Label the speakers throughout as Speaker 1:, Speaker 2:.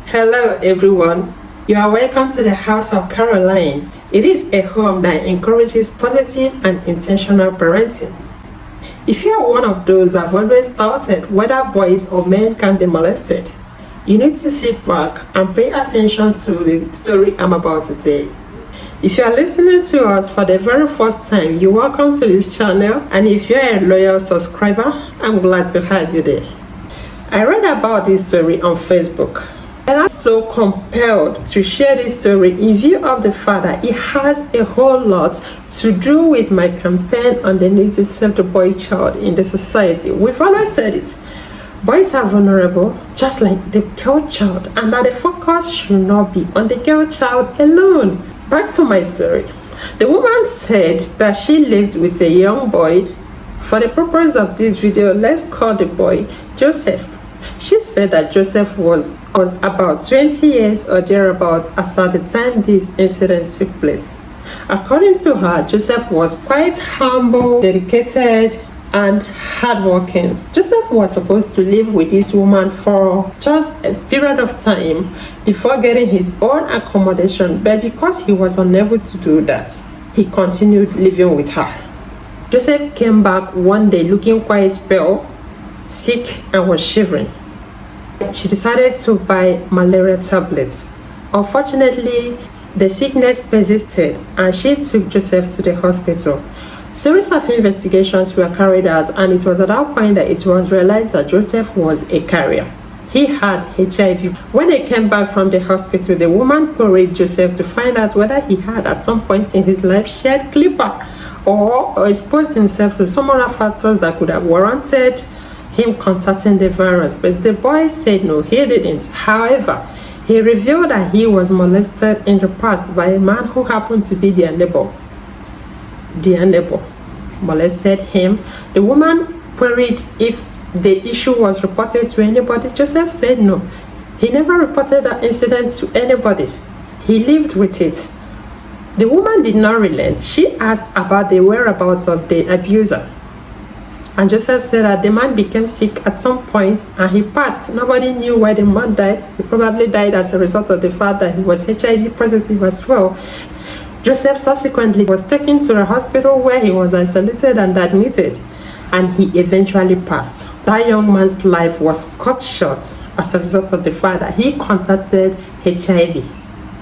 Speaker 1: Hello everyone, you are welcome to the House of Caroline. It is a home that encourages positive and intentional parenting. If you are one of those that have always doubted whether boys or men can be molested, you need to sit back and pay attention to the story I'm about to tell. If you are listening to us for the very first time, you're welcome to this channel, and if you're a loyal subscriber, I'm glad to have you there. I read about this story on Facebook. And I'm so compelled to share this story in view of the fact that it has a whole lot to do with my campaign on the need to save the boy child in the society. We've always said it. Boys are vulnerable, just like the girl child, and that the focus should not be on the girl child alone. Back to my story. The woman said that she lived with a young boy. For the purpose of this video, let's call the boy Joseph. She said that Joseph was about 20 years or thereabout as at the time this incident took place. According to her, Joseph was quite humble, dedicated, and hardworking. Joseph was supposed to live with this woman for just a period of time before getting his own accommodation, but because he was unable to do that, he continued living with her. Joseph came back one day looking quite pale, sick, and was shivering. She decided to buy malaria tablets. Unfortunately, the sickness persisted and she took Joseph to the hospital. Series of investigations were carried out, and it was at that point that it was realized that Joseph was a carrier. He had HIV. When they came back from the hospital, the woman queried Joseph to find out whether he had at some point in his life shared clipper or exposed himself to some other factors that could have warranted him contacting the virus, but the boy said no, he didn't. However, he revealed that he was molested in the past by a man who happened to be their neighbor. Their neighbor molested him. The woman queried if the issue was reported to anybody. Joseph said no, he never reported that incident to anybody. He lived with it. The woman did not relent. She asked about the whereabouts of the abuser. And Joseph said that the man became sick at some point and he passed. Nobody knew why the man died. He probably died as a result of the fact that he was HIV positive as well. Joseph subsequently was taken to a hospital where he was isolated and admitted, and he eventually passed. That young man's life was cut short as a result of the fact that he contacted HIV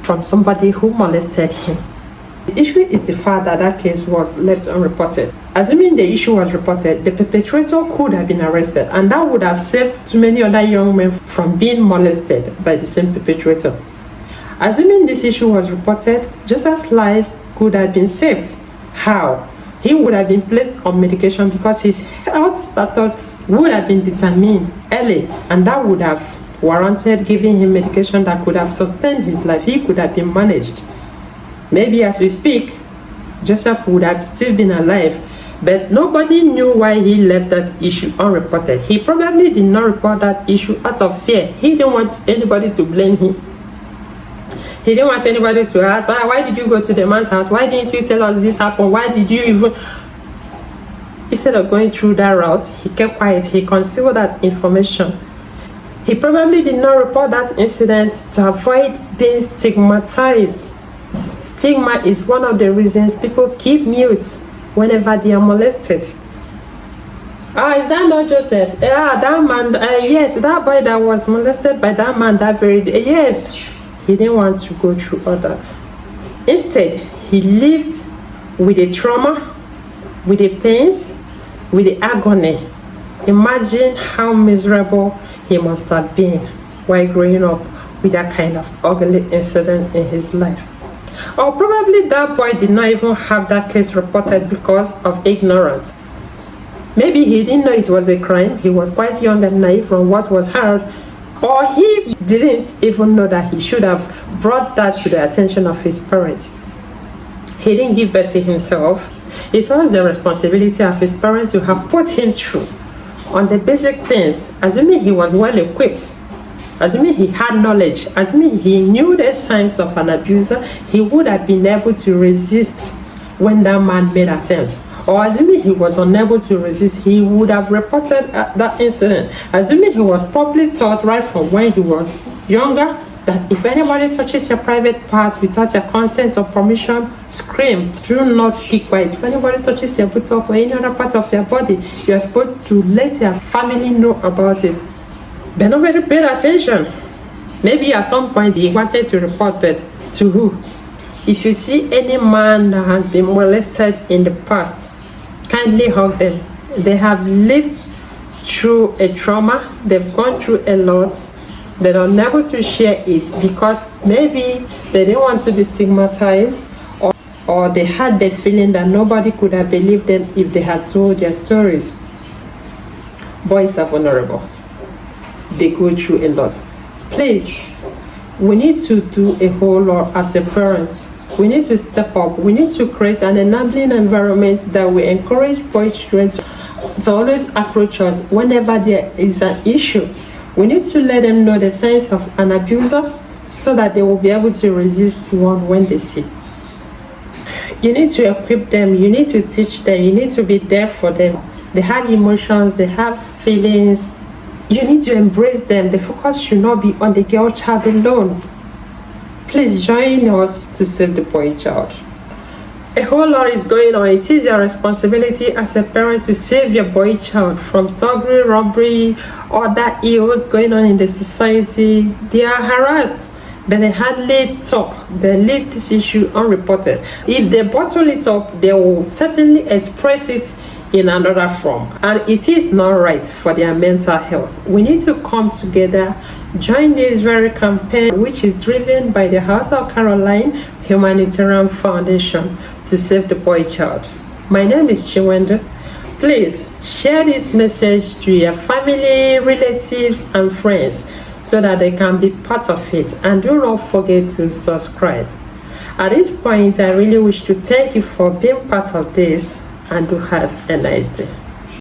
Speaker 1: from somebody who molested him. The issue is the fact that that case was left unreported. Assuming the issue was reported, the perpetrator could have been arrested, and that would have saved too many other young men from being molested by the same perpetrator. Assuming this issue was reported, Joseph's life could have been saved. How? He would have been placed on medication because his health status would have been determined early, and that would have warranted giving him medication that could have sustained his life. He could have been managed. Maybe as we speak, Joseph would have still been alive, but nobody knew why he left that issue unreported. He probably did not report that issue out of fear. He didn't want anybody to blame him. He didn't want anybody to ask, why did you go to the man's house? Why didn't you tell us this happened? Why did you even... Instead of going through that route, he kept quiet. He concealed that information. He probably did not report that incident to avoid being stigmatized. Stigma is one of the reasons people keep mute whenever they are molested. Is that not Joseph? That man, yes, that boy that was molested by that man that very day. Yes, he didn't want to go through all that. Instead, he lived with the trauma, with the pains, with the agony. Imagine how miserable he must have been while growing up with that kind of ugly incident in his life. Or probably that boy did not even have that case reported because of ignorance. Maybe he didn't know it was a crime. He was quite young and naive from what was heard. Or he didn't even know that he should have brought that to the attention of his parent. He didn't give birth to himself. It was the responsibility of his parents to have put him through on the basic things, assuming he was well equipped. Assuming he had knowledge, assuming he knew the signs of an abuser, he would have been able to resist when that man made attempts. Or assuming he was unable to resist, he would have reported that incident. Assuming he was probably taught right from when he was younger that if anybody touches your private part without your consent or permission, scream. Do not keep quiet. If anybody touches your buttock or any other part of your body, you are supposed to let your family know about it. But nobody paid attention. Maybe at some point he wanted to report, but to who? If you see any man that has been molested in the past, kindly hug them. They have lived through a trauma. They've gone through a lot. They're unable to share it because maybe they didn't want to be stigmatized, or they had the feeling that nobody could have believed them if they had told their stories. Boys are vulnerable. They go through a lot. Please, we need to do a whole lot as a parent. We need to step up. We need to create an enabling environment that will encourage boy children to always approach us whenever there is an issue. We need to let them know the signs of an abuser so that they will be able to resist one when they see. You need to equip them. You need to teach them. You need to be there for them. They have emotions. They have feelings. You need to embrace them. The focus should not be on the girl child alone. Please join us to save the boy child. A whole lot is going on. It is your responsibility as a parent to save your boy child from thuggery, robbery, other ills going on in the society. They are harassed, but they hardly talk. They leave this issue unreported. If they bottle it up, they will certainly express it in another form, and it is not right for their mental health. We need to come together, join this very campaign, which is driven by the House of Caroline Humanitarian Foundation to save the boy child. My name is Chiwendo. Please share this message to your family, relatives, and friends so that they can be part of it, and do not forget to subscribe. At this point, I really wish to thank you for being part of this, and do have a nice day.